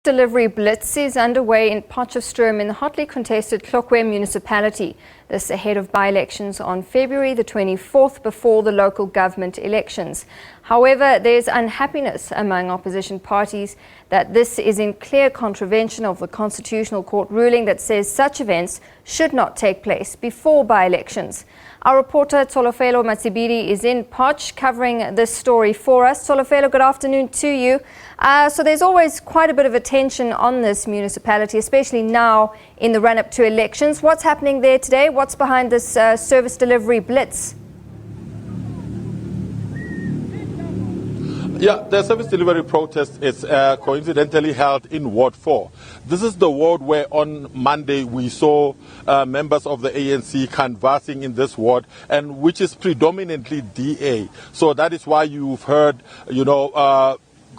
Delivery blitz is underway in Potchefstroom in the hotly contested Tlokwe municipality. This ahead of by-elections on February the 24th before the local government elections. However, there's unhappiness among opposition parties that this is in clear contravention of the Constitutional Court ruling that says such events should not take place before by-elections. Our reporter Tsholofelo Mathibedi is in Potch covering this story for us. Tsholofelo, good afternoon to you. So there's always quite a bit of attention on this municipality, especially now in the run-up to elections. What's happening there today? What's behind this service delivery blitz? Yeah, the service delivery protest is coincidentally held in Ward 4. This is the ward where on Monday we saw members of the ANC canvassing in this ward, and which is predominantly DA. So that is why you've heard,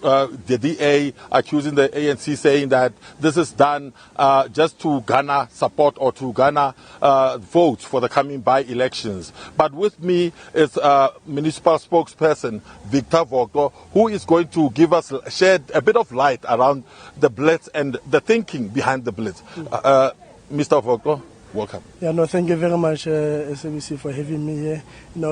the DA accusing the ANC, saying that this is done just to garner support or to garner votes for the coming by-elections. But with me is municipal spokesperson Victor Vogto, who is going to shed a bit of light around the blitz and the thinking behind the blitz. Mr. Vogto, welcome. Thank you very much, SABC, for having me here.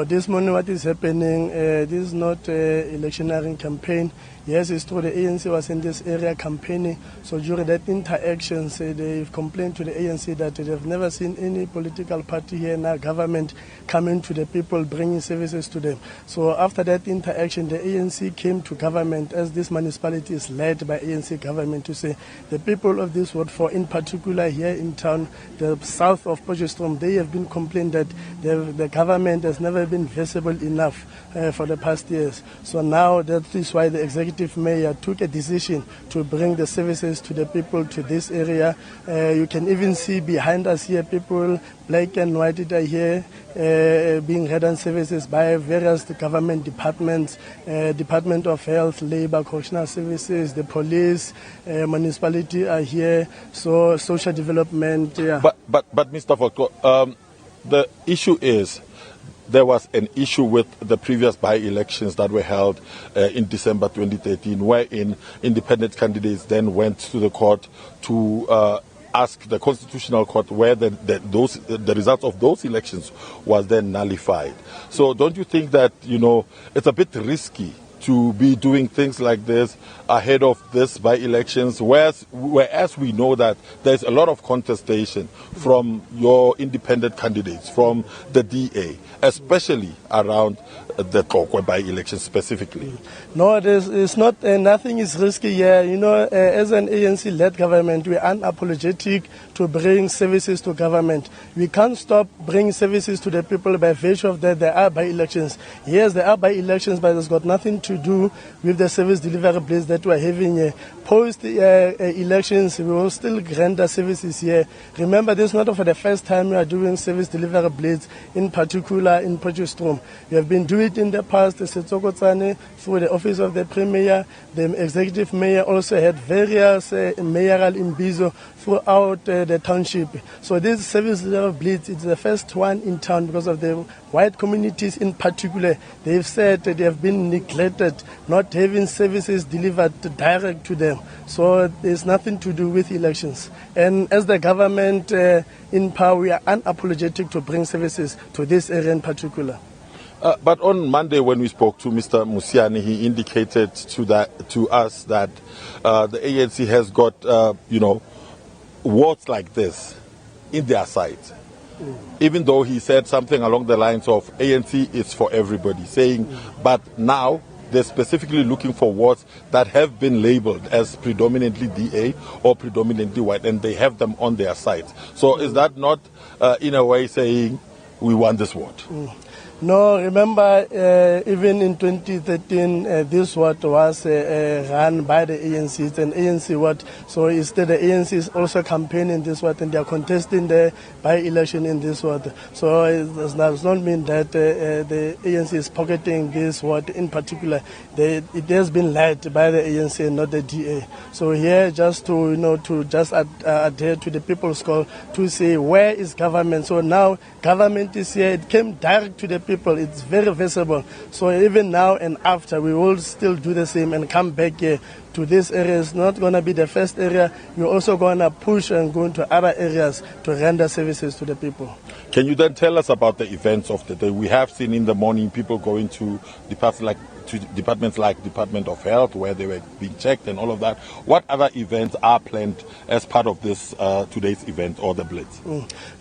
This morning what is happening, this is not an electioneering campaign. Yes, it's true the ANC was in this area campaigning, so during that interactions, they've complained to the ANC that they've never seen any political party here in our government coming to the people, bringing services to them. So after that interaction, the ANC came to government, as this municipality is led by ANC government, to say the people of this ward 4, in particular here in town, the south of Potchefstroom, they have been complaining that the government has never been visible enough for the past years. So now that is why the executive mayor took a decision to bring the services to the people to this area. You can even see behind us here people, black and white, are here being rendered services by various government departments, Department of Health, Labour, Correctional Services, the police, municipality are here, so social development. Yeah. But Mr. Vogto, the issue is, there was an issue with the previous by-elections that were held in December 2013, wherein independent candidates then went to the court to ask the Constitutional Court where the results of those elections was then nullified. So don't you think that, it's a bit risky to be doing things like this ahead of this by-elections, whereas we know that there's a lot of contestation from your independent candidates, from the DA, especially around the Tlokwe by-election specifically? No, it's not. Nothing is risky here. As an ANC-led government, we are unapologetic to bring services to government. We can't stop bringing services to the people by virtue of that there are by-elections. Yes, there are by-elections, but it's got nothing to do with the service delivery blitz that we're having here. Post elections, we will still render services here. Remember, this is not for the first time we are doing service delivery blitz, in particular in Potchefstroom. We have been doing it in the past, through the office of the Premier. The executive mayor also had various mayoral imbizo throughout the township. So this service delivery blitz is the first one in town because of the white communities in particular. They've said that they have been neglected, not having services delivered direct to them. So there's nothing to do with elections. And as the government in power, we are unapologetic to bring services to this area in particular. But on Monday, when we spoke to Mr. Musiani, he indicated to us that the ANC has got, wards like this in their sight. Even though he said something along the lines of ANC is for everybody, saying, but now they're specifically looking for wards that have been labeled as predominantly DA or predominantly white, and they have them on their sites. So is that not, in a way, saying we want this ward? No, remember, even in 2013, this ward was run by the ANC. It's an ANC ward. So instead, the ANC is also campaigning this ward, and they are contesting the by-election in this ward. So it does not mean that the ANC is pocketing this ward in particular. It has been led by the ANC and not the DA. So here, just to just adhere to the people's call to say, where is government? So now, government is here. It came direct to the people. people, it's very visible. So even now and after, we will still do the same and come back here to this area. It's not going to be the first area. We're also going to push and go into other areas to render services to the people. Can you then tell us about the events of the day? We have seen in the morning people going to departments like Department of Health, where they were being checked and all of that. What other events are planned as part of this today's event or the blitz?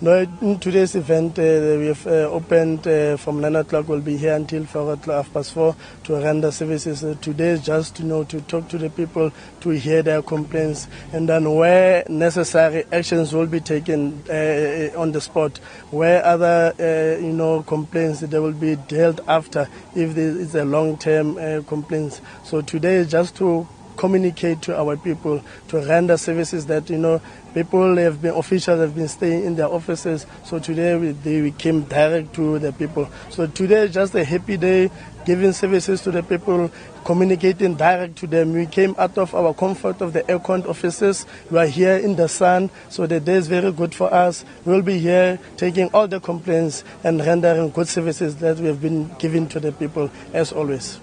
No, in today's event, we have opened from 9 o'clock. We'll be here until 4:30 to render services. Today is just to talk to the people, to hear their complaints, and then where necessary, actions will be taken on the spot. Where other complaints, they will be dealt after if it's a long-term complaints. So today is just to communicate to our people, to render services that officials have been staying in their offices. So today we came direct to the people. So today is just a happy day, giving services to the people, communicating direct to them. We came out of our comfort of the aircon offices. We are here in the sun, so the day is very good for us. We'll be here taking all the complaints and rendering good services that we have been giving to the people as always.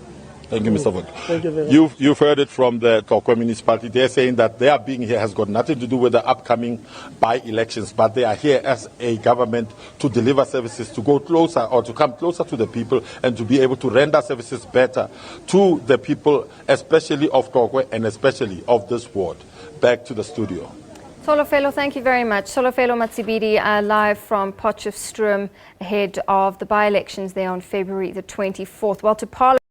Thank you, Mr. Potch. Thank you very much. You've heard it from the Tlokwe municipality. They're saying that their being here has got nothing to do with the upcoming by-elections, but they are here as a government to deliver services, to go closer or to come closer to the people and to be able to render services better to the people, especially of Tlokwe and especially of this ward. Back to the studio. Tsholofelo, thank you very much. Tsholofelo Mathibedi, live from Potchefstroom ahead of the by-elections there on February the 24th. Well, to Parliament.